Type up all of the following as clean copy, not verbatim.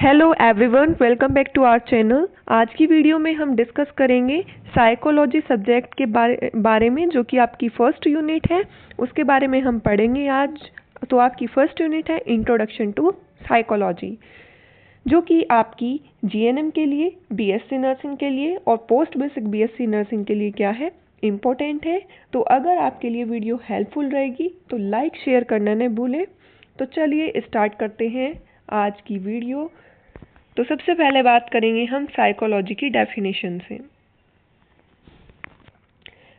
Hello everyone, welcome back to our channel. आज की video में हम डिस्कस करेंगे साइकोलॉजी सब्जेक्ट के बारे में, जो कि आपकी फर्स्ट यूनिट है। उसके बारे में हम पढ़ेंगे आज। तो आपकी फर्स्ट यूनिट है इंट्रोडक्शन टू साइकोलॉजी, जो कि आपकी जीएनएम के लिए, बीएससी नर्सिंग के लिए और पोस्ट बेसिक बीएससी नर्सिंग के लिए क्या है, इम्पोर्टेंट है। तो अगर आपके लिए वीडियो हेल्पफुल रहेगी तो लाइक शेयर करना न भूलें। तो चलिए स्टार्ट करते हैं आज की वीडियो। तो सबसे पहले बात करेंगे हम साइकोलॉजी की डेफिनेशन से।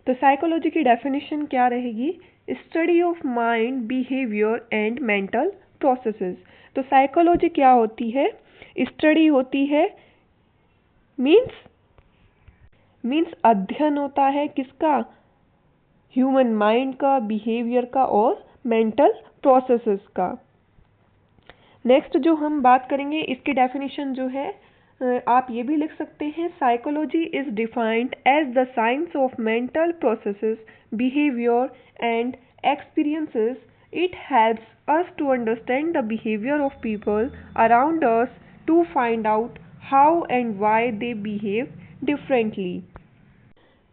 तो साइकोलॉजी की डेफिनेशन क्या रहेगी? Study of mind, behaviour and mental processes. तो साइकोलॉजी क्या होती है? स्टडी होती है, मीन्स अध्ययन होता है किसका? ह्यूमन माइंड का, बिहेवियर का और मेंटल प्रोसेसेस का। नेक्स्ट जो हम बात करेंगे, इसकी डेफिनेशन जो है आप ये भी लिख सकते हैं, psychology is defined as the science of mental processes, behaviour and experiences. It helps us to understand the behaviour of people around us, to find out how and why they behave differently.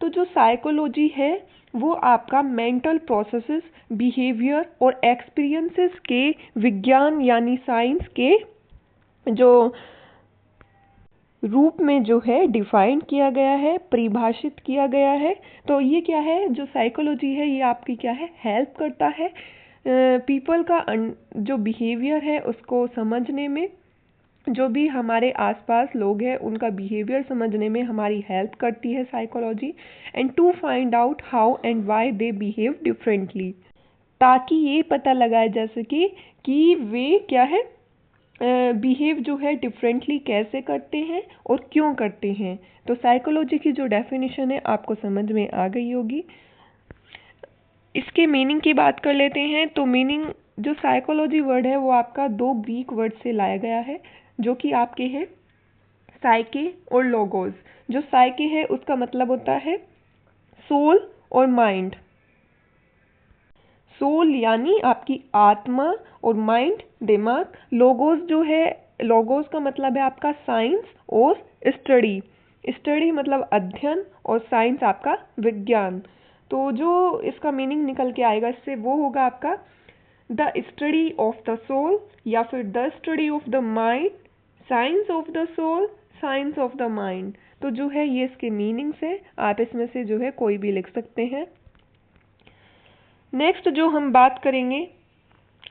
तो जो psychology है वो आपका mental processes, behaviour और experiences के विज्ञान यानी science के जो रूप में जो है डिफाइन किया गया है, परिभाषित किया गया है। तो ये क्या है, जो साइकोलॉजी है ये आपकी क्या है, हेल्प करता है पीपल का जो बिहेवियर है उसको समझने में। जो भी हमारे आसपास लोग हैं उनका बिहेवियर समझने में हमारी हेल्प करती है psychology. And to find out how and why they behave differently, ताकि ये पता लगाया जा सके कि वे क्या है, बिहेव जो है डिफरेंटली कैसे करते हैं और क्यों करते हैं। तो साइकोलॉजी की जो डेफिनेशन है आपको समझ में आ गई होगी। इसके मीनिंग की बात कर लेते हैं। तो मीनिंग, जो साइकोलॉजी वर्ड है वो आपका दो ग्रीक वर्ड से लाया गया है, जो कि आपके हैं साइके और लोगोस। जो साइके है उसका मतलब होता है सोल और माइंड। सोल यानी आपकी आत्मा और माइंड दिमाग। लोगोस जो है, लोगोस का मतलब है आपका साइंस और स्टडी। स्टडी मतलब अध्ययन और साइंस आपका विज्ञान। तो जो इसका मीनिंग निकल के आएगा इससे वो होगा आपका the study of the soul, या फिर the study of the mind, science of the soul, science of the mind. तो जो है ये इसके मीनिंग्स है, आप इसमें से जो है कोई भी लिख सकते हैं। नेक्स्ट जो हम बात करेंगे,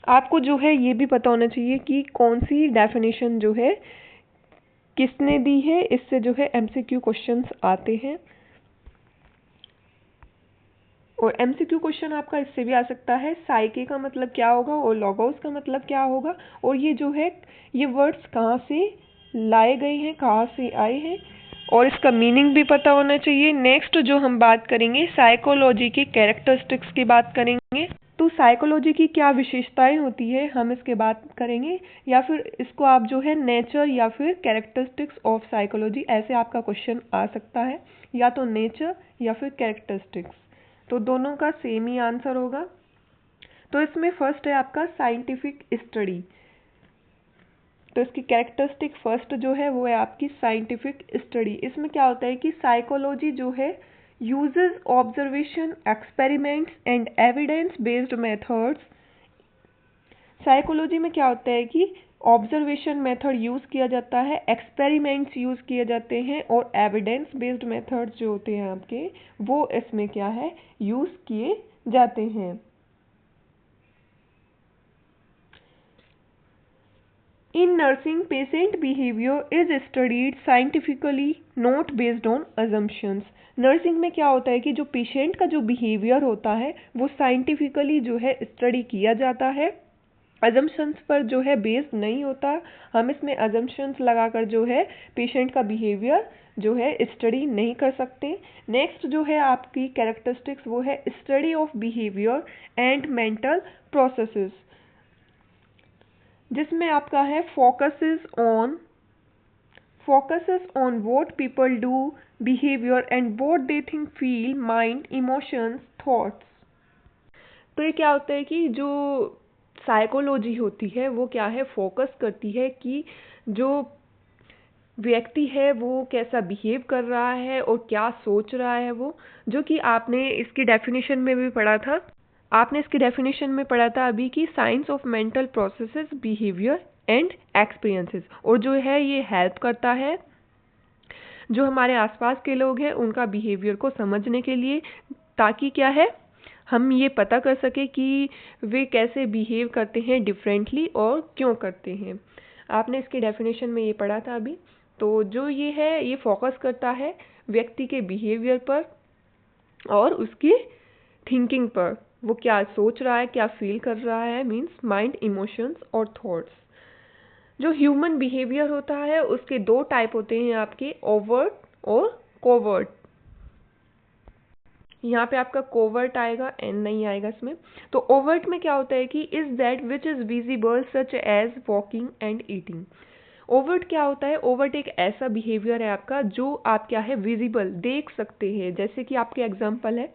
आपको जो है ये भी पता होना चाहिए कि कौन सी डेफिनेशन जो है किसने दी है। इससे जो है एमसीक्यू क्वेश्चंस आते हैं, और एमसीक्यू क्वेश्चन आपका इससे भी आ सकता है, साइके का मतलब क्या होगा और लोगोस का मतलब क्या होगा, और ये जो है ये वर्ड्स कहाँ से लाए गए हैं, कहाँ से आए हैं, और इसका मीनिंग भी पता होना चाहिए। नेक्स्ट जो हम बात करेंगे, साइकोलॉजी की कैरेक्टरिस्टिक्स की बात करेंगे। तो साइकोलॉजी की क्या विशेषताएं होती है हम इसके बात करेंगे, या फिर इसको आप जो है नेचर या फिर कैरेक्टरिस्टिक्स ऑफ साइकोलॉजी, ऐसे आपका क्वेश्चन आ सकता है, या तो नेचर या फिर कैरेक्टरिस्टिक्स। तो दोनों का सेम ही आंसर होगा। तो इसमें फर्स्ट है आपका साइंटिफिक स्टडी। तो इसकी कैरेक्टरिस्टिक फर्स्ट जो है वो है आपकी साइंटिफिक स्टडी। इसमें क्या होता है कि साइकोलॉजी जो है uses observation, experiments and evidence based methods. Psychology में क्या होता है कि ऑब्जर्वेशन मेथड यूज किया जाता है, एक्सपेरिमेंट्स यूज किए जाते हैं, और एविडेंस बेस्ड मेथड्स जो होते हैं आपके वो इसमें क्या है, यूज किए जाते हैं। In nursing, patient behavior is studied scientifically, not based on assumptions. Nursing में क्या होता है कि जो पेशेंट का जो बिहेवियर होता है वो साइंटिफिकली जो है स्टडी किया जाता है, अजम्पशंस पर जो है बेस्ड नहीं होता। हम इसमें अजम्पशंस लगाकर जो है पेशेंट का बिहेवियर जो है स्टडी नहीं कर सकते। नेक्स्ट जो है आपकी कैरेक्टरिस्टिक्स वो है study of behaviour and mental processes, जिसमें आपका है focuses on what people do, behaviour and what they think, feel, mind, emotions, thoughts. तो ये क्या होता है कि जो साइकोलॉजी होती है वो क्या है, फोकस करती है कि जो व्यक्ति है वो कैसा बिहेव कर रहा है और क्या सोच रहा है वो, जो कि आपने इसकी डेफिनेशन में भी पढ़ा था। आपने इसकी डेफिनेशन में पढ़ा था अभी कि science of mental processes, behaviour and experiences, और जो है ये हेल्प करता है जो हमारे आसपास के लोग हैं उनका बिहेवियर को समझने के लिए, ताकि क्या है हम ये पता कर सके कि वे कैसे बिहेव करते हैं डिफरेंटली और क्यों करते हैं। आपने इसकी डेफिनेशन में ये पढ़ा था अभी। तो जो ये है ये फोकस करता है व्यक्ति के बिहेवियर पर और उसकी थिंकिंग पर, वो क्या सोच रहा है, क्या फील कर रहा है, मीन्स माइंड, इमोशंस और थॉट्स। जो ह्यूमन बिहेवियर होता है उसके दो टाइप होते हैं आपके, ओवर्ट और कोवर्ट। यहाँ पे आपका कोवर्ट आएगा, एन नहीं आएगा इसमें। तो ओवर्ट में क्या होता है कि is that which is visible such as walking and eating. Overt क्या होता है, ओवर्ट एक ऐसा बिहेवियर है आपका जो आप क्या है विजिबल देख सकते हैं, जैसे कि आपके एग्जांपल है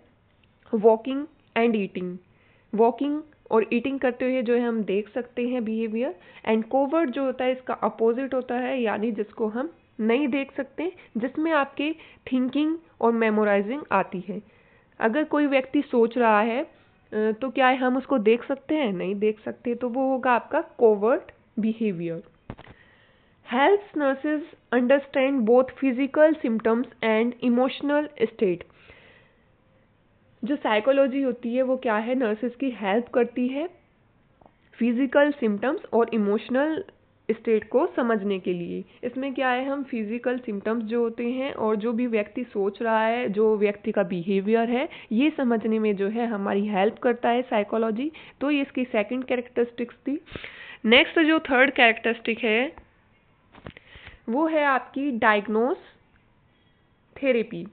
वॉकिंग एंड ईटिंग। वॉकिंग और ईटिंग करते हुए जो है हम देख सकते हैं बिहेवियर। एंड कोवर्ट जो होता है इसका अपोजिट होता है, यानी जिसको हम नहीं देख सकते, जिसमें आपके थिंकिंग और मेमोराइजिंग आती है। अगर कोई व्यक्ति सोच रहा है तो क्या है हम उसको देख सकते हैं, नहीं देख सकते, तो वो होगा आपका covert behaviour. Helps nurses understand both physical symptoms and emotional state. जो साइकोलॉजी होती है वो क्या है, नर्सेज की हेल्प करती है फिजिकल सिम्टम्स और इमोशनल स्टेट को समझने के लिए। इसमें क्या है, हम फिजिकल सिम्टम्स जो होते हैं और जो भी व्यक्ति सोच रहा है, जो व्यक्ति का बिहेवियर है, ये समझने में जो है हमारी हेल्प करता है साइकोलॉजी। तो ये इसकी सेकंड कैरेक्टरिस्टिक्स थी। नेक्स्ट जो थर्ड कैरेक्टरिस्टिक है वो है आपकी डायग्नोस थेरेपी।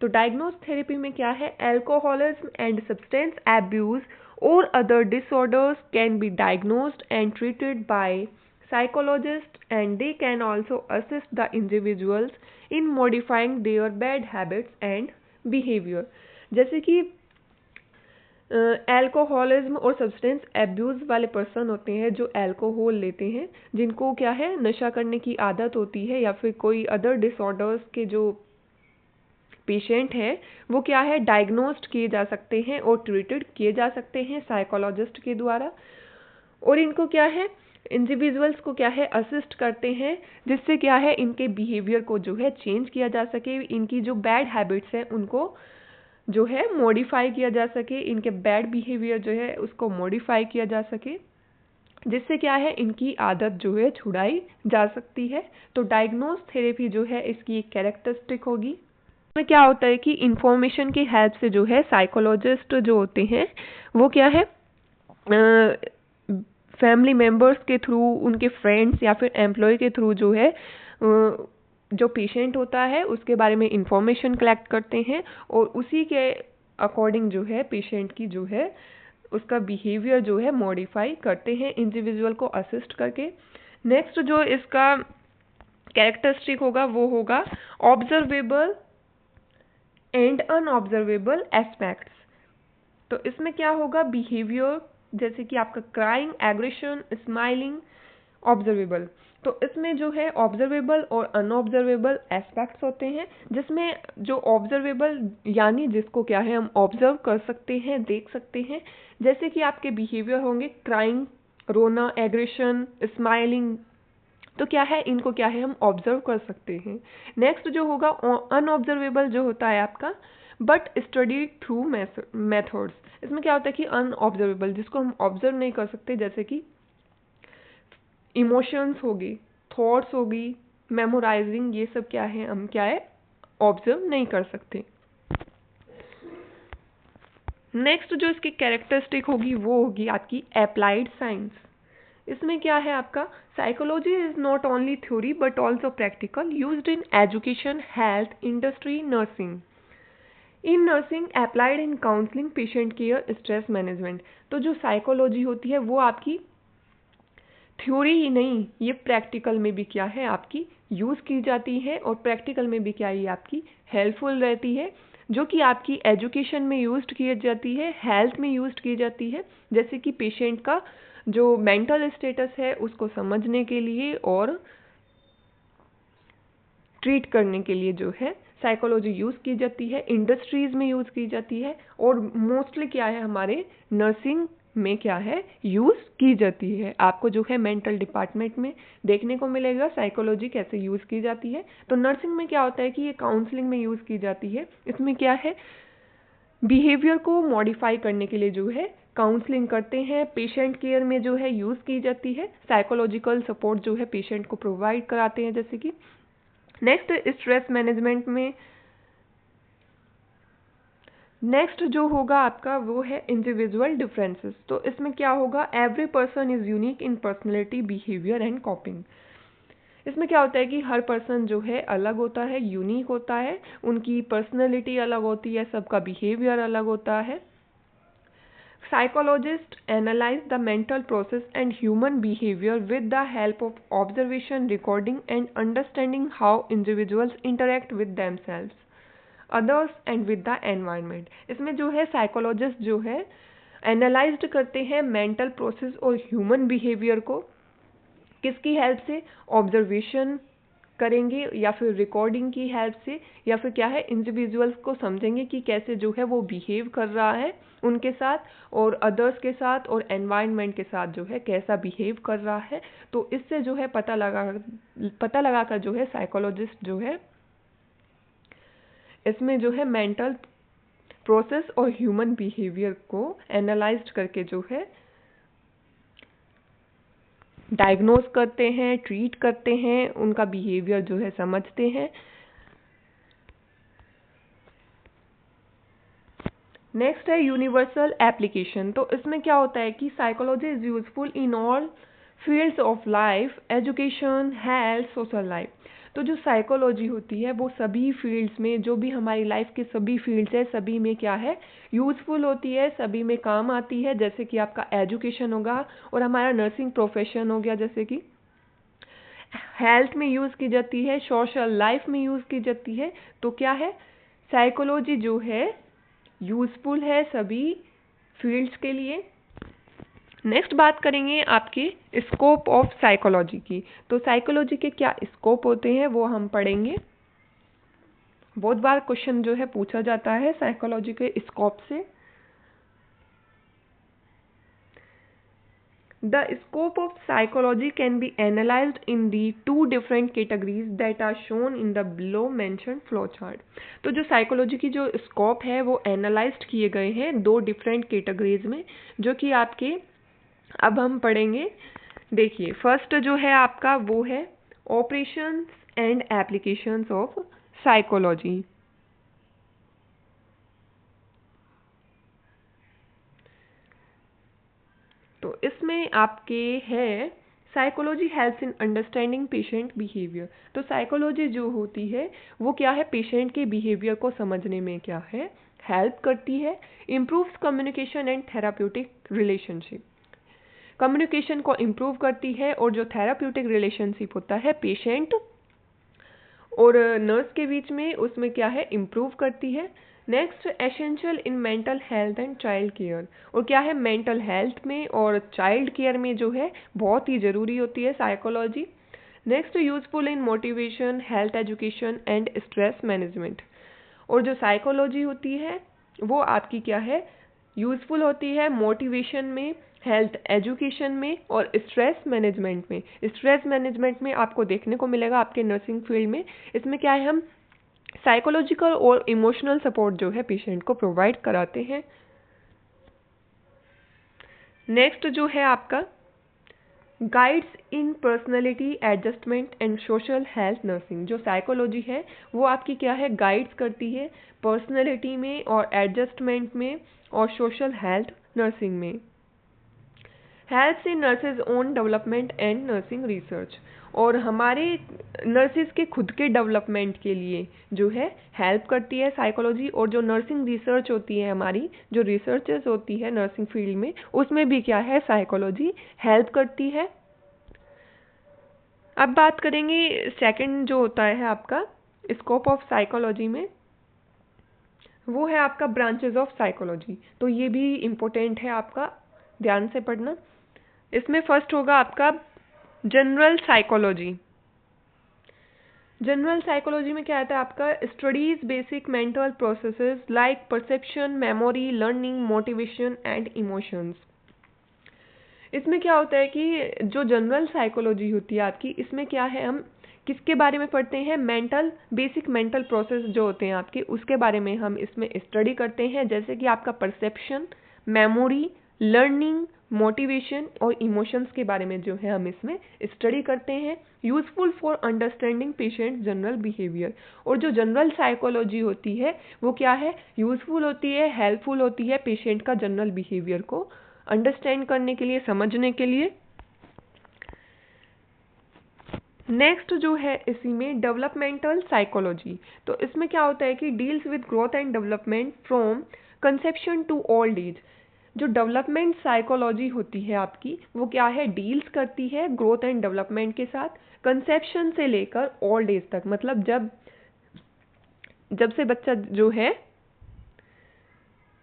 तो डायग्नोस थेरेपी में क्या है, अल्कोहलिज्म एंड सब्सटेंस एब्यूज और other disorders can be diagnosed and treated by psychologists, and they can also assist the individuals in modifying their bad habits and behavior। जैसे कि alcoholism और substance abuse वाले person होते हैं जो alcohol लेते हैं, जिनको क्या है नशा करने की आदत होती है, या फिर कोई अदर डिसऑर्डर्स के जो पेशेंट हैं वो क्या है डायग्नोस्ड किए जा सकते हैं और ट्रीटेड किए जा सकते हैं साइकोलॉजिस्ट के द्वारा। और इनको क्या है इंडिविजुअल्स को क्या है असिस्ट करते हैं, जिससे क्या है इनके बिहेवियर को जो है चेंज किया जा सके, इनकी जो बैड हैबिट्स हैं उनको जो है मॉडिफाई किया जा सके, इनके बैड बिहेवियर जो है उसको मॉडिफाई किया जा सके, जिससे क्या है इनकी आदत जो है छुड़ाई जा सकती है। तो डायग्नोस थेरेपी जो है इसकी एक कैरेक्टरिस्टिक होगी। इसमें क्या होता है कि इंफॉर्मेशन की हेल्प से जो है साइकोलॉजिस्ट जो होते हैं वो क्या है फैमिली मेम्बर्स के थ्रू, उनके फ्रेंड्स या फिर एम्प्लॉय के थ्रू जो है जो पेशेंट होता है उसके बारे में इंफॉर्मेशन कलेक्ट करते हैं और उसी के अकॉर्डिंग जो है पेशेंट की जो है उसका बिहेवियर जो है मॉडिफाई करते हैं इंडिविजुअल को असिस्ट करके। नेक्स्ट जो इसका कैरेक्टरिस्टिक होगा वो होगा ऑब्जर्वेबल एंड अनऑब्जर्वेबल एस्पेक्ट्स। तो इसमें क्या होगा बिहेवियर जैसे कि आपका क्राइंग, एग्रेशन, स्माइलिंग, ऑब्जर्वेबल। तो इसमें जो है ऑब्जर्वेबल और अनऑब्जर्वेबल एस्पेक्ट्स होते हैं, जिसमें जो ऑब्जर्वेबल यानी जिसको क्या है हम ऑब्जर्व कर सकते हैं, देख सकते हैं, जैसे कि आपके बिहेवियर होंगे क्राइंग, रोना, एग्रेशन, स्माइलिंग, तो क्या है इनको क्या है हम ऑब्जर्व कर सकते हैं। नेक्स्ट जो होगा अनऑब्जर्वेबल जो होता है आपका बट स्टडी थ्रू मेथड्स। इसमें क्या होता है कि अनऑब्जर्वेबल जिसको हम ऑब्जर्व नहीं कर सकते, जैसे कि इमोशंस होगी, थॉट्स होगी, मेमोराइजिंग, ये सब क्या है हम क्या है ऑब्जर्व नहीं कर सकते। नेक्स्ट जो इसकी कैरेक्टरिस्टिक होगी वो होगी आपकी अप्लाइड साइंस। इसमें क्या है आपका psychology is not only theory but also practical, used in education, health, industry, nursing. In nursing applied in counselling, patient care, stress management. तो जो साइकोलॉजी होती है वो आपकी थ्योरी ही नहीं, ये प्रैक्टिकल में भी क्या है आपकी यूज़ की जाती है और प्रैक्टिकल में भी क्या ये आपकी हेल्पफुल रहती है, जो कि आपकी एजुकेशन में यूज्ड की जाती है, हेल्थ में यूज्ड की जाती है, जैसे कि पेशेंट का जो मेंटल स्टेटस है उसको समझने के लिए और ट्रीट करने के लिए जो है साइकोलॉजी यूज़ की जाती है, इंडस्ट्रीज़ में यूज़ की जाती है और मोस्टली क्या है हमारे नर्सिंग में क्या है यूज़ की जाती है। आपको जो है मेंटल डिपार्टमेंट में देखने को मिलेगा साइकोलॉजी कैसे यूज़ की जाती है। तो नर्सिंग में क्या होता है कि ये काउंसलिंग में यूज़ की जाती है। इसमें क्या है बिहेवियर को मॉडिफाई करने के लिए जो है काउंसलिंग करते हैं। पेशेंट केयर में जो है यूज़ की जाती है, साइकोलॉजिकल सपोर्ट जो है पेशेंट को प्रोवाइड कराते हैं जैसे कि। नेक्स्ट स्ट्रेस मैनेजमेंट में नेक्स्ट जो होगा आपका वो है इंडिविजुअल डिफरेंसेस। तो इसमें क्या होगा, every person is unique in personality, behaviour and कॉपिंग। इसमें क्या होता है कि हर पर्सन जो है अलग होता है, यूनिक होता है, उनकी पर्सनैलिटी अलग होती है, सबका बिहेवियर अलग होता है। Psychologists analyze the mental process and human behavior with the help of observation, recording, and understanding how individuals interact with themselves, others, and with the environment. इसमें जो है साइकोलॉजिस्ट जो है एनालाइज्ड करते हैं मेंटल प्रोसेस और ह्यूमन बिहेवियर को। किसकी हेल्प से? ऑब्जर्वेशन करेंगे या फिर रिकॉर्डिंग की हेल्प से, या फिर क्या है इंडिविजुअल्स को समझेंगे कि कैसे जो है वो बिहेव कर रहा है उनके साथ और अदर्स के साथ और एनवायरनमेंट के साथ जो है कैसा बिहेव कर रहा है। तो इससे जो है पता लगा कर जो है साइकोलॉजिस्ट जो है इसमें जो है मेंटल प्रोसेस और ह्यूमन बिहेवियर को एनालाइज करके जो है डायग्नोज करते हैं, ट्रीट करते हैं, उनका बिहेवियर जो है समझते हैं। नेक्स्ट है यूनिवर्सल एप्लीकेशन। तो इसमें क्या होता है कि psychology is useful in all fields of life, education, health, social life. तो जो साइकोलॉजी होती है वो सभी फील्ड्स में, जो भी हमारी लाइफ के सभी फील्ड्स है सभी में क्या है यूजफुल होती है, सभी में काम आती है। जैसे कि आपका एजुकेशन होगा और हमारा नर्सिंग प्रोफेशन हो गया, जैसे कि हेल्थ में यूज़ की जाती है, सोशल लाइफ में यूज़ की जाती है। तो क्या है साइकोलॉजी जो है यूज़फुल है सभी फील्ड्स के लिए। नेक्स्ट बात करेंगे आपके स्कोप ऑफ साइकोलॉजी की। तो साइकोलॉजी के क्या स्कोप होते हैं वो हम पढ़ेंगे। बहुत बार क्वेश्चन जो है पूछा जाता है साइकोलॉजी के स्कोप से। The scope of psychology can be analyzed in the two different categories that are shown in the below mentioned flowchart. तो जो साइकोलॉजी की जो स्कोप है वो एनालाइज्ड किए गए हैं दो डिफरेंट कैटेगरीज में, जो कि आपके अब हम पढ़ेंगे। देखिए फर्स्ट जो है आपका वो है operations and applications of psychology. तो इसमें आपके है psychology helps in understanding patient behaviour. तो साइकोलॉजी जो होती है वो क्या है पेशेंट के बिहेवियर को समझने में क्या है हेल्प करती है। Improves communication and therapeutic relationship. Communication को इम्प्रूव करती है और जो थेराप्यूटिक रिलेशनशिप होता है पेशेंट और नर्स के बीच में उसमें क्या है इम्प्रूव करती है। Next essential in mental health and child care. और क्या है मेंटल हेल्थ में और चाइल्ड केयर में जो है बहुत ही ज़रूरी होती है psychology. Next useful in motivation, health education and stress management. और जो साइकोलॉजी होती है वो आपकी क्या है यूजफुल होती है मोटिवेशन में, हेल्थ एजुकेशन में और स्ट्रेस मैनेजमेंट में। स्ट्रेस मैनेजमेंट में आपको देखने को मिलेगा आपके नर्सिंग फील्ड में। इसमें क्या है हम साइकोलॉजिकल और इमोशनल सपोर्ट जो है पेशेंट को प्रोवाइड कराते हैं। नेक्स्ट जो है आपका guides in personality adjustment and social health nursing. जो साइकोलॉजी है वो आपकी क्या है गाइड्स करती है पर्सनैलिटी में और एडजस्टमेंट में और सोशल हेल्थ नर्सिंग में। Helps in nurses own development and nursing research. और हमारे नर्सेज के खुद के डेवलपमेंट के लिए जो है हेल्प करती है साइकोलॉजी। और जो नर्सिंग रिसर्च होती है हमारी जो रिसर्चेस होती है नर्सिंग फील्ड में उसमें भी क्या है साइकोलॉजी हेल्प करती है। अब बात करेंगे सेकंड जो होता है आपका स्कोप ऑफ साइकोलॉजी में, वो है आपका ब्रांचेस ऑफ साइकोलॉजी। तो ये भी इम्पोर्टेंट है आपका ध्यान से पढ़ना। इसमें फर्स्ट होगा आपका जनरल साइकोलॉजी। जनरल साइकोलॉजी में क्या आता है आपका, studies basic mental processes like perception, memory, learning, motivation and emotions. इसमें क्या होता है कि जो जनरल साइकोलॉजी होती है आपकी, इसमें क्या है, हम किसके बारे में पढ़ते हैं, मेंटल बेसिक मेंटल प्रोसेस जो होते हैं आपके, उसके बारे में हम इसमें स्टडी करते हैं। जैसे कि आपका परसेप्शन, मेमोरी, लर्निंग, मोटिवेशन और इमोशंस के बारे में जो है हम इसमें स्टडी करते हैं। Useful for understanding patient general behaviour. और जो जनरल साइकोलॉजी होती है वो क्या है, यूजफुल होती है, हेल्पफुल होती है पेशेंट का जनरल बिहेवियर को अंडरस्टैंड करने के लिए, समझने के लिए। नेक्स्ट जो है इसी में डेवलपमेंटल साइकोलॉजी। तो इसमें क्या होता है कि deals with growth and development from conception to old age. जो डेवलपमेंट साइकोलॉजी होती है आपकी, वो क्या है, डील्स करती है ग्रोथ एंड डेवलपमेंट के साथ, कंसेप्शन से लेकर ओल्ड एज तक। मतलब जब से बच्चा जो है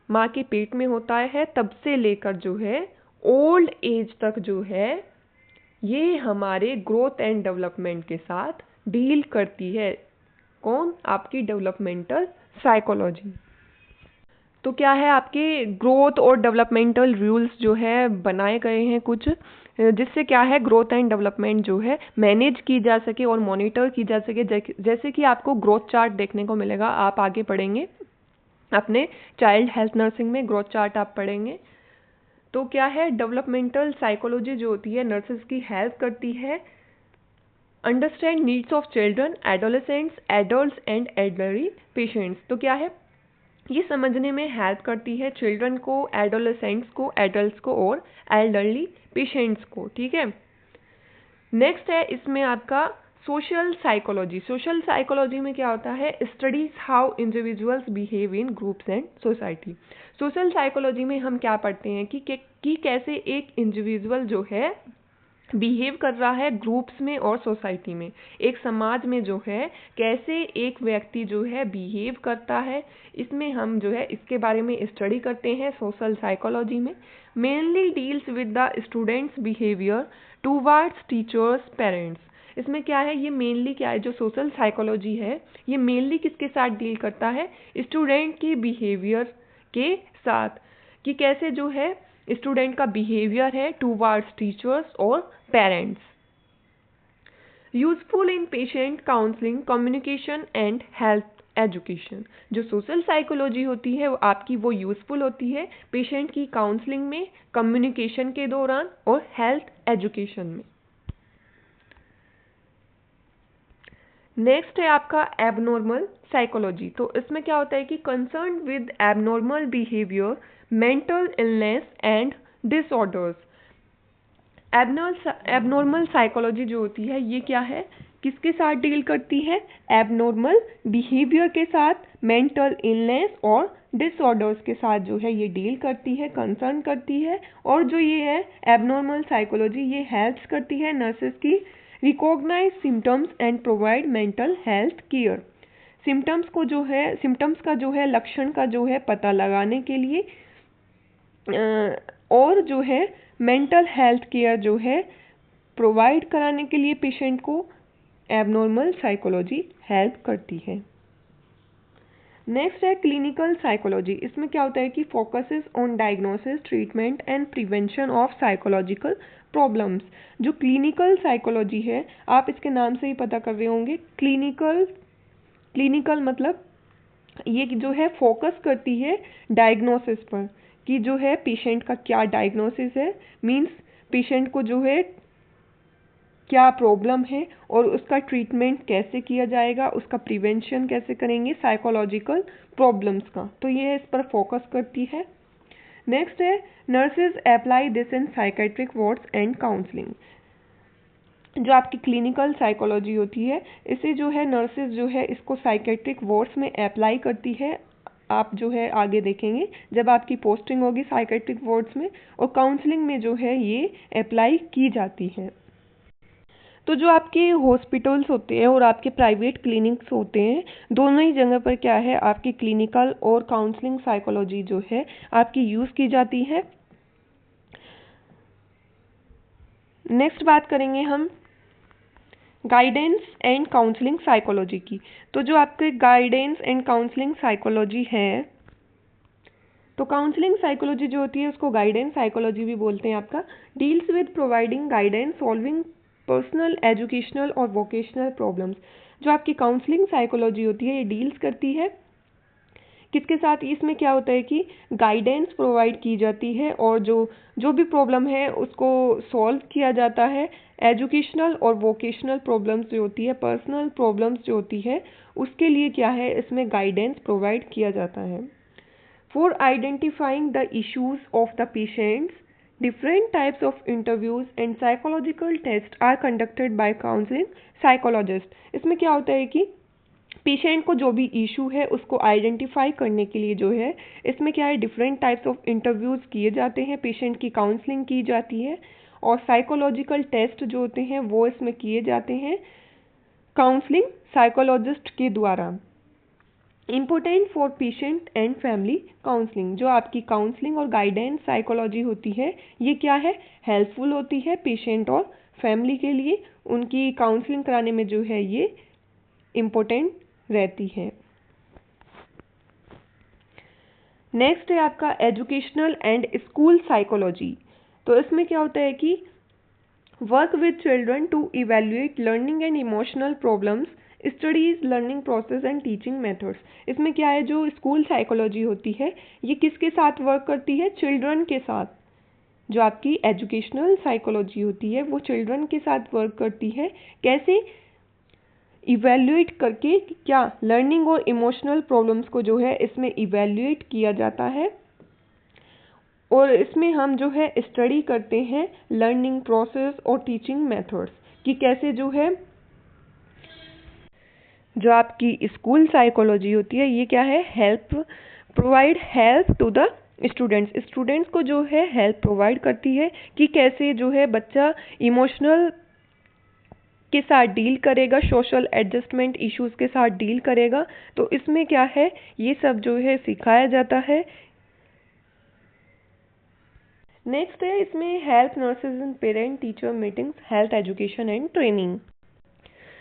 माँ के पेट में होता है तब से लेकर जो है ओल्ड एज तक जो है ये हमारे ग्रोथ एंड डेवलपमेंट के साथ डील करती है। कौन, आपकी डेवलपमेंटल साइकोलॉजी। तो क्या है, आपके ग्रोथ और डेवलपमेंटल रूल्स जो है बनाए गए हैं कुछ, जिससे क्या है ग्रोथ एंड डेवलपमेंट जो है मैनेज की जा सके और मॉनिटर की जा सके। जैसे कि आपको ग्रोथ चार्ट देखने को मिलेगा, आप आगे पढ़ेंगे अपने चाइल्ड हेल्थ नर्सिंग में ग्रोथ चार्ट आप पढ़ेंगे। तो क्या है, डेवलपमेंटल साइकोलॉजी जो होती है नर्सेस की हेल्प करती है understand needs of children, adolescents, adults and elderly patients. तो क्या है, ये समझने में हेल्प करती है चिल्ड्रन को, एडोलेसेंट्स को, एडल्ट्स को और एल्डरली पेशेंट्स को। ठीक है। नेक्स्ट है इसमें आपका सोशल साइकोलॉजी। सोशल साइकोलॉजी में क्या होता है, studies how individuals behave in groups and society. Social psychology में हम क्या पढ़ते हैं कि कैसे एक इंडिविजुअल जो है बिहेव कर रहा है ग्रुप्स में और सोसाइटी में, एक समाज में जो है कैसे एक व्यक्ति जो है बिहेव करता है। इसमें हम जो है इसके बारे में स्टडी करते हैं सोशल साइकोलॉजी में। Mainly deals with the students behaviour towards teachers, parents. इसमें क्या है, ये मेनली क्या है, जो सोशल साइकोलॉजी है ये मेनली किसके साथ डील करता है, स्टूडेंट के बिहेवियर के साथ, कि कैसे जो है स्टूडेंट का बिहेवियर है टूवर्ड्स टीचर्स और parents. Useful in patient counselling, communication and health education. जो सोशल साइकोलॉजी होती है वो आपकी वो यूजफुल होती है पेशेंट की काउंसलिंग में, कम्युनिकेशन के दौरान और हेल्थ एजुकेशन में। नेक्स्ट है आपका एबनॉर्मल साइकोलॉजी। तो इसमें क्या होता है कि concern with abnormal behaviour, mental illness and disorders. Abnormal psychology जो होती है ये क्या है, किसके साथ डील करती है, एबनॉर्मल बिहेवियर के साथ, मेंटल इलनेस और डिसऑर्डर्स के साथ जो है ये डील करती है, कंसर्न करती है। और जो ये है एबनॉर्मल साइकोलॉजी ये हेल्प्स करती है नर्सेस की recognise symptoms and provide mental health care. Symptoms का जो है लक्षण का जो है पता लगाने के लिए और जो है मेंटल हेल्थ केयर जो है प्रोवाइड कराने के लिए पेशेंट को एबनॉर्मल साइकोलॉजी हेल्प करती है। नेक्स्ट है क्लिनिकल साइकोलॉजी। इसमें क्या होता है कि focuses on diagnosis, treatment and prevention of psychological problems. जो क्लिनिकल साइकोलॉजी है, आप इसके नाम से ही पता कर रहे होंगे, क्लिनिकल मतलब ये जो है फोकस करती है डायग्नोसिस पर, कि जो है पेशेंट का क्या डायग्नोसिस है, मींस पेशेंट को जो है क्या प्रॉब्लम है और उसका ट्रीटमेंट कैसे किया जाएगा, उसका प्रिवेंशन कैसे करेंगे साइकोलॉजिकल प्रॉब्लम्स का। तो ये इस पर फोकस करती है। नेक्स्ट है nurses apply this in psychiatric wards and counselling. जो आपकी क्लिनिकल साइकोलॉजी होती है इसे जो है नर्सेज जो है इसको साइकेट्रिक वार्ड्स में अप्लाई करती है। आप जो है आगे देखेंगे जब आपकी पोस्टिंग होगी साइकेट्रिक वार्ड्स में, और काउंसलिंग में जो है ये अप्लाई की जाती है। तो जो आपके हॉस्पिटल्स होते हैं और आपके प्राइवेट क्लिनिक्स होते हैं, दोनों ही जगह पर क्या है आपकी क्लिनिकल और काउंसलिंग साइकोलॉजी जो है आपकी यूज़ की जाती है। नेक्स्ट बात करेंगे हम गाइडेंस एंड काउंसलिंग साइकोलॉजी की। तो जो आपके गाइडेंस एंड काउंसलिंग साइकोलॉजी है, तो काउंसलिंग साइकोलॉजी जो होती है उसको गाइडेंस साइकोलॉजी भी बोलते हैं आपका, deals with providing guidance solving personal educational और वोकेशनल प्रॉब्लम्स। जो आपकी काउंसलिंग साइकोलॉजी होती है ये डील्स करती है किसके साथ, इसमें क्या होता है कि गाइडेंस प्रोवाइड की जाती है और जो भी प्रॉब्लम है उसको सॉल्व किया जाता है। एजुकेशनल और वोकेशनल प्रॉब्लम्स जो होती है, पर्सनल प्रॉब्लम्स जो होती है, उसके लिए क्या है इसमें गाइडेंस प्रोवाइड किया जाता है। For identifying the issues of the patients, different types of interviews and psychological tests are conducted by counseling psychologist। इसमें क्या होता है कि पेशेंट को जो भी इशू है उसको आइडेंटिफाई करने के लिए जो है इसमें क्या है डिफरेंट टाइप्स ऑफ इंटरव्यूज़ किए जाते हैं, पेशेंट की काउंसलिंग की जाती है और साइकोलॉजिकल टेस्ट जो होते हैं वो इसमें किए जाते हैं काउंसलिंग साइकोलॉजिस्ट के द्वारा। Important for patient and family counselling. जो आपकी काउंसलिंग और गाइडेंस साइकोलॉजी होती है ये क्या है, हेल्पफुल होती है पेशेंट और फैमिली के लिए, उनकी काउंसलिंग कराने में जो है ये इम्पोर्टेंट रहती है। नेक्स्ट है आपका एजुकेशनल एंड स्कूल साइकोलॉजी। तो इसमें क्या होता है कि work with children to evaluate learning and emotional problems, studies learning process and teaching methods. इसमें क्या है जो स्कूल साइकोलॉजी होती है ये किसके साथ वर्क करती है, चिल्ड्रन के साथ। जो आपकी एजुकेशनल साइकोलॉजी होती है वो चिल्ड्रन के साथ वर्क करती है, कैसे, इवेल्युएट करके क्या लर्निंग और इमोशनल प्रॉब्लम्स को जो है इसमें इवेल्युएट किया जाता है और इसमें हम जो है स्टडी करते हैं लर्निंग प्रोसेस और टीचिंग मेथड्स कि कैसे जो है जो आपकी स्कूल साइकोलॉजी होती है ये क्या है, provide help to the students को जो है हेल्प प्रोवाइड करती है कि कैसे जो है बच्चा इमोशनल के साथ डील करेगा, सोशल एडजस्टमेंट इश्यूज के साथ डील करेगा। तो इसमें क्या है ये सब जो है सिखाया जाता है। नेक्स्ट है इसमें help nurses and parent teacher meetings, health education and training.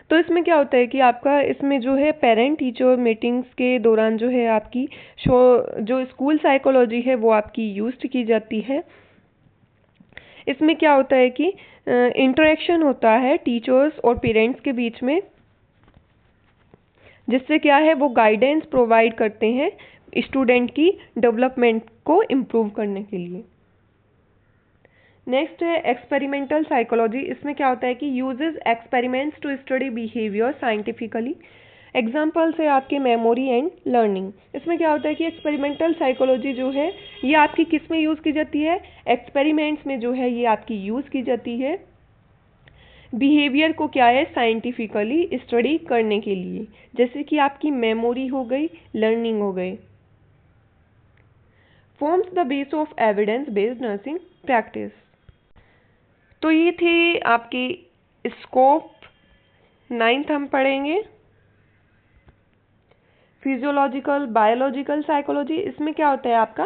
तो इसमें क्या होता है कि आपका इसमें जो है पेरेंट टीचर मीटिंग्स के दौरान जो है आपकी जो स्कूल साइकोलॉजी है वो आपकी यूज्ड की जाती है। इसमें क्या होता है कि इंटरेक्शन होता है टीचर्स और पेरेंट्स के बीच में, जिससे क्या है वो गाइडेंस प्रोवाइड करते हैं स्टूडेंट की डेवलपमेंट को इम्प्रूव करने के लिए। नेक्स्ट है एक्सपेरिमेंटल साइकोलॉजी। इसमें क्या होता है कि uses experiments to study behaviour scientifically. Examples है आपके मेमोरी एंड लर्निंग। इसमें क्या होता है कि एक्सपेरिमेंटल साइकोलॉजी जो है ये आपकी किस में यूज़ की जाती है, एक्सपेरिमेंट्स में जो है ये आपकी यूज़ की जाती है बिहेवियर को क्या है साइंटिफिकली स्टडी करने के लिए, जैसे कि आपकी मेमोरी हो गई, लर्निंग हो गई। Forms the base of evidence based nursing practice. तो ये थे आपके स्कोप 9th हम पढ़ेंगे फिजियोलॉजिकल बायोलॉजिकल साइकोलॉजी। इसमें क्या होता है आपका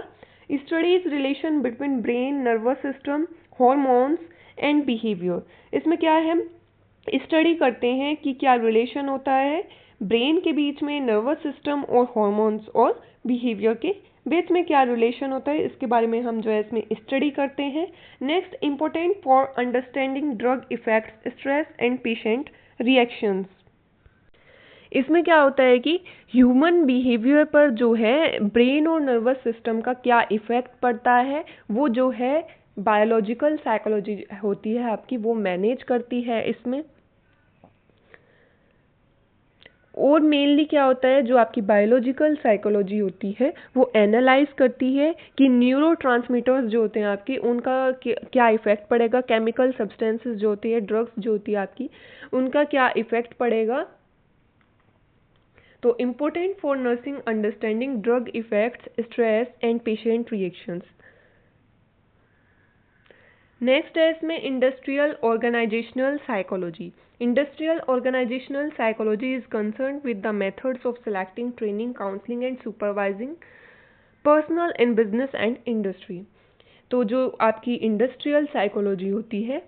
studies relation between brain, nervous system, hormones and behaviour. इसमें क्या है हम स्टडी करते हैं कि क्या रिलेशन होता है ब्रेन के बीच में, नर्वस सिस्टम और हॉर्मोन्स और बिहेवियर के बीच में क्या रिलेशन होता है, इसके बारे में हम जो है इसमें स्टडी करते हैं। Next important for understanding drug effects, stress and patient reactions. इसमें क्या होता है कि ह्यूमन बिहेवियर पर जो है ब्रेन और नर्वस सिस्टम का क्या इफ़ेक्ट पड़ता है वो जो है बायोलॉजिकल साइकोलॉजी होती है आपकी वो मैनेज करती है इसमें। और मेनली क्या होता है जो आपकी बायोलॉजिकल साइकोलॉजी होती है वो एनालाइज करती है कि न्यूरोट्रांसमीटर्स जो होते हैं आपके उनका क्या इफ़ेक्ट पड़ेगा, केमिकल सब्सटेंसेस जो होती है, ड्रग्स जो होती है आपकी उनका क्या इफ़ेक्ट पड़ेगा। तो important for nursing understanding drug effects, stress and patient reactions. Next है इसमें industrial organisational psychology. Industrial organisational psychology is concern with the methods of selecting, training, counselling and supervising personal in business and industry. तो जो आपकी industrial psychology होती है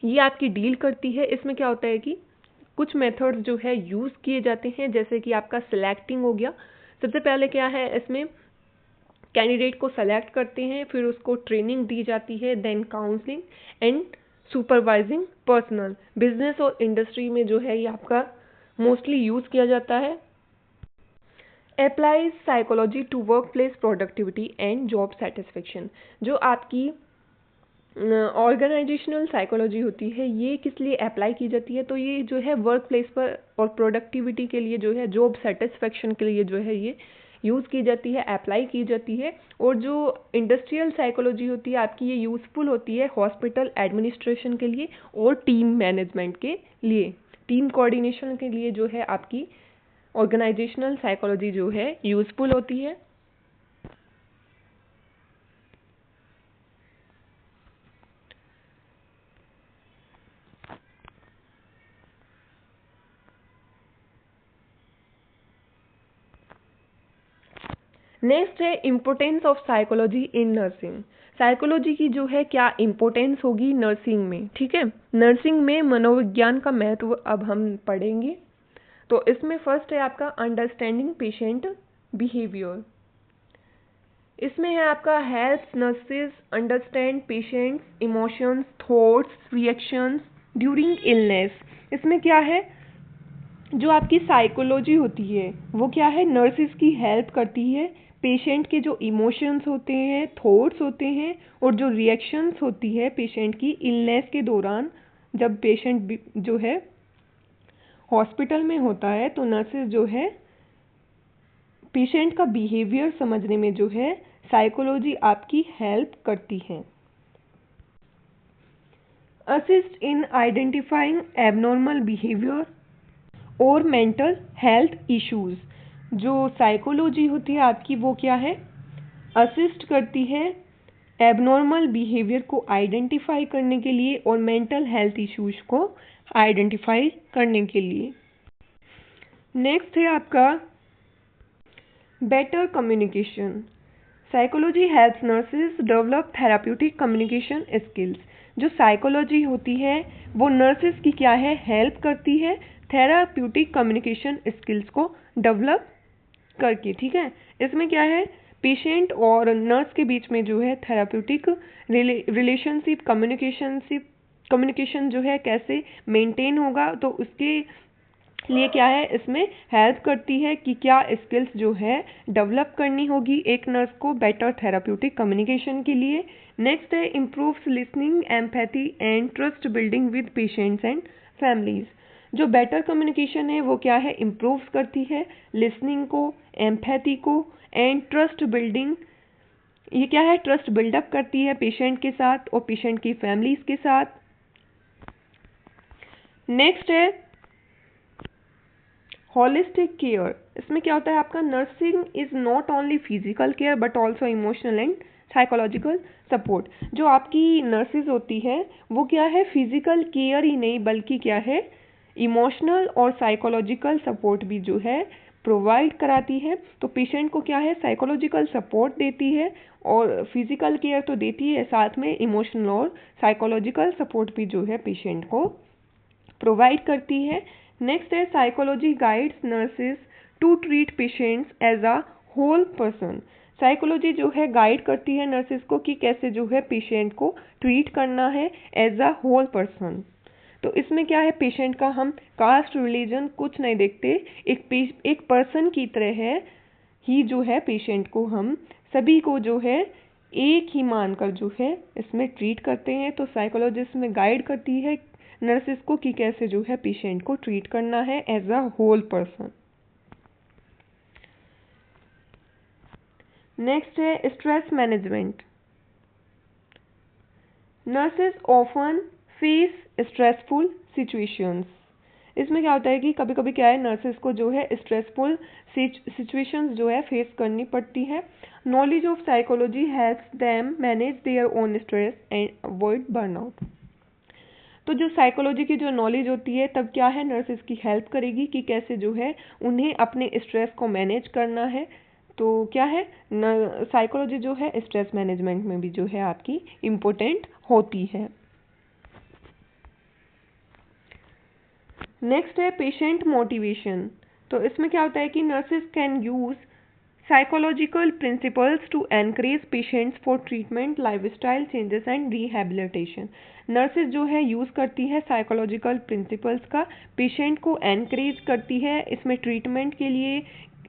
ये आपकी deal करती है। इसमें क्या होता है कि कुछ मेथड्स जो है यूज़ किए जाते हैं, जैसे कि आपका सिलेक्टिंग हो गया। सबसे पहले क्या है, इसमें कैंडिडेट को सेलेक्ट करते हैं, फिर उसको ट्रेनिंग दी जाती है, then counselling and supervising personal. Business और इंडस्ट्री में जो है ये आपका मोस्टली यूज़ किया जाता है। Applies psychology to work place productivity and job satisfaction. जो आपकी ऑर्गेनाइजेशनल साइकोलॉजी होती है, ये किस लिए अप्लाई की जाती है, तो ये जो है वर्क प्लेस पर और प्रोडक्टिविटी के लिए जो है, जॉब सेटिस्फेक्शन के लिए जो है ये यूज़ की जाती है, अप्लाई की जाती है। और जो इंडस्ट्रियल साइकोलॉजी होती है आपकी, ये यूज़फुल होती है हॉस्पिटल एडमिनिस्ट्रेशन के लिए और टीम मैनेजमेंट के लिए, टीम कोऑर्डिनेशन के लिए जो है आपकी ऑर्गेनाइजेशनल साइकोलॉजी जो है यूज़फुल होती है। नेक्स्ट है importance of psychology in nursing. Psychology की जो है क्या इम्पोर्टेंस होगी नर्सिंग में, ठीक है। नर्सिंग में मनोविज्ञान का महत्व अब हम पढ़ेंगे। तो इसमें फर्स्ट है आपका अंडरस्टैंडिंग पेशेंट बिहेवियर। इसमें है आपका help nurses understand patients emotions, thoughts, reactions during illness. इसमें क्या है, जो आपकी साइकोलॉजी होती है वो क्या है, नर्सेज की हेल्प करती है पेशेंट के जो इमोशंस होते हैं, थॉट्स होते हैं और जो रिएक्शंस होती है पेशेंट की इलनेस के दौरान। जब पेशेंट जो है हॉस्पिटल में होता है तो नर्सेज जो है पेशेंट का बिहेवियर समझने में जो है साइकोलॉजी आपकी हेल्प करती है। Assist in identifying abnormal behaviour और मेंटल हेल्थ इश्यूज। जो साइकोलॉजी होती है आपकी वो क्या है, असिस्ट करती है एबनॉर्मल बिहेवियर को आइडेंटिफाई करने के लिए और मेंटल हेल्थ इश्यूज को आइडेंटिफाई करने के लिए। नेक्स्ट है आपका better communication. Psychology helps nurses develop therapeutic communication skills. जो साइकोलॉजी होती है वो नर्सेज की क्या है, हेल्प करती है थेराप्यूटिक कम्युनिकेशन स्किल्स को डेवलप करके, ठीक है। इसमें क्या है, पेशेंट और नर्स के बीच में जो है थेराप्यूटिक रिलेशनशिप कम्युनिकेशन जो है कैसे मेंटेन होगा, तो उसके लिए क्या है, इसमें हेल्प करती है कि क्या स्किल्स जो है डेवलप करनी होगी एक नर्स को बेटर थेराप्यूटिक कम्युनिकेशन के लिए। नेक्स्ट है improves listening, empathy and trust building with patients and families. जो बेटर कम्युनिकेशन है वो क्या है, इम्प्रूव करती है लिसनिंग को, एम्पैथी को एंड ट्रस्ट बिल्डिंग। ये क्या है, ट्रस्ट बिल्डअप करती है पेशेंट के साथ और पेशेंट की फैमिलीज के साथ। नेक्स्ट है होलिस्टिक केयर। इसमें क्या होता है आपका, nursing is not only physical care but also emotional and psychological support. जो आपकी नर्सेज होती है वो क्या है, फिजिकल केयर ही नहीं बल्कि क्या है, इमोशनल और साइकोलॉजिकल सपोर्ट भी जो है प्रोवाइड कराती है। तो पेशेंट को क्या है, साइकोलॉजिकल सपोर्ट देती है और फिजिकल केयर तो देती है, साथ में इमोशनल और साइकोलॉजिकल सपोर्ट भी जो है पेशेंट को प्रोवाइड करती है। नेक्स्ट है psychology guides nurses to treat patients as a whole person. Psychology जो है गाइड करती है नर्सेज को कि कैसे जो है पेशेंट को ट्रीट करना है एज अ होल पर्सन। तो इसमें क्या है, पेशेंट का हम कास्ट रिलीजन कुछ नहीं देखते, एक पर्सन की तरह है ही जो है पेशेंट को हम सभी को जो है एक ही मानकर जो है इसमें ट्रीट करते हैं। तो साइकोलॉजिस्ट में गाइड करती है नर्सेज को कि कैसे जो है पेशेंट को ट्रीट करना है as a whole person. Next है stress management. Nurses often face stressful situations. इसमें क्या होता है कि कभी कभी क्या है, नर्सेज को जो है स्ट्रेसफुल सिचुएशंस जो है फेस करनी पड़ती है। Knowledge of psychology helps them manage their own stress and avoid burnout. तो जो साइकोलॉजी की जो नॉलेज होती है तब क्या है, नर्सेज की हेल्प करेगी कि कैसे जो है उन्हें अपने स्ट्रेस को मैनेज करना है। तो क्या है, साइकोलॉजी जो है स्ट्रेस मैनेजमेंट में भी जो है आपकी इम्पोर्टेंट होती है। नेक्स्ट है पेशेंट मोटिवेशन। तो इसमें क्या होता है कि nurses can use psychological principles to encourage patients for treatment, lifestyle changes and rehabilitation. Nurses जो है यूज़ करती है साइकोलॉजिकल प्रिंसिपल्स का, पेशेंट को एनकरेज करती है इसमें ट्रीटमेंट के लिए,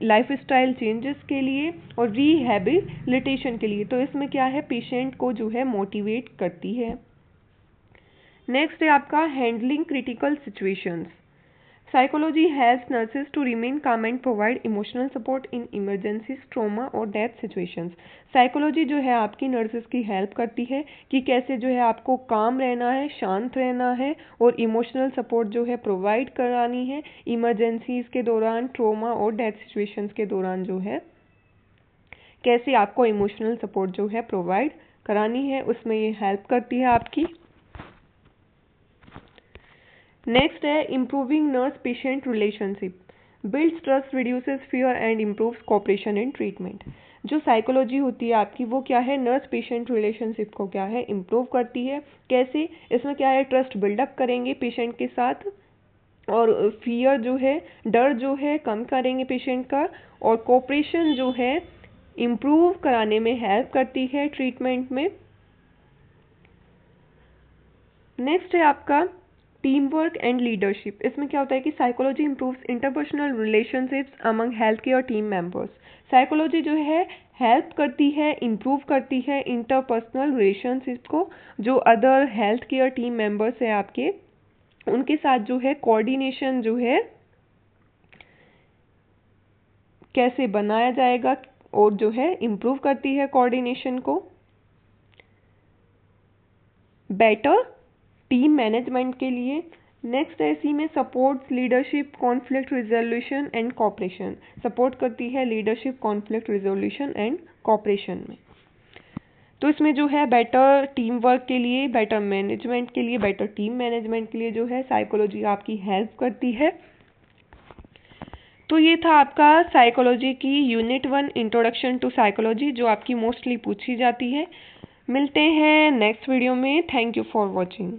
लाइफस्टाइल चेंजेस के लिए और रिहेबिलिटेशन के लिए। तो इसमें क्या है, पेशेंट को जो है मोटिवेट करती है। नेक्स्ट है आपका handling critical situations. Psychology helps nurses to remain calm and provide emotional support in emergencies, trauma और death situations. Psychology जो है आपकी nurses की help करती है कि कैसे जो है आपको calm रहना है, शांत रहना है और emotional support जो है provide करानी है emergencies के दौरान, trauma और death situations के दौरान जो है कैसे आपको emotional support जो है provide करानी है, उसमें ये help करती है आपकी। नेक्स्ट है improving nurse patient relationship, builds trust, reduces fear and improves cooperation in treatment. जो साइकोलॉजी होती है आपकी वो क्या है, नर्स पेशेंट रिलेशनशिप को क्या है इम्प्रूव करती है। कैसे, इसमें क्या है, ट्रस्ट बिल्डअप करेंगे पेशेंट के साथ और फियर जो है, डर जो है कम करेंगे पेशेंट का, और कोऑपरेशन जो है इम्प्रूव कराने में हेल्प करती है ट्रीटमेंट में। नेक्स्ट है आपका टीम वर्क एंड लीडरशिप। इसमें क्या होता है कि psychology improves interpersonal relationships among health care team members. Psychology जो है हेल्प करती है, इंप्रूव करती है इंटरपर्सनल रिलेशनशिप को, जो other health care team members है आपके, उनके साथ जो है कोऑर्डिनेशन जो है कैसे बनाया जाएगा और जो है इंप्रूव करती है कोऑर्डिनेशन को। बेटर टीम मैनेजमेंट के लिए। नेक्स्ट है इसी में supports leadership, conflict resolution and cooperation. Support करती है leadership, conflict resolution and cooperation में। तो इसमें जो है बेटर टीम वर्क के लिए, बेटर मैनेजमेंट के लिए, बेटर टीम मैनेजमेंट के लिए जो है साइकोलॉजी आपकी हेल्प करती है। तो ये था आपका साइकोलॉजी की यूनिट 1 इंट्रोडक्शन टू साइकोलॉजी, जो आपकी मोस्टली पूछी जाती है। मिलते हैं नेक्स्ट वीडियो में। Thank you for watching.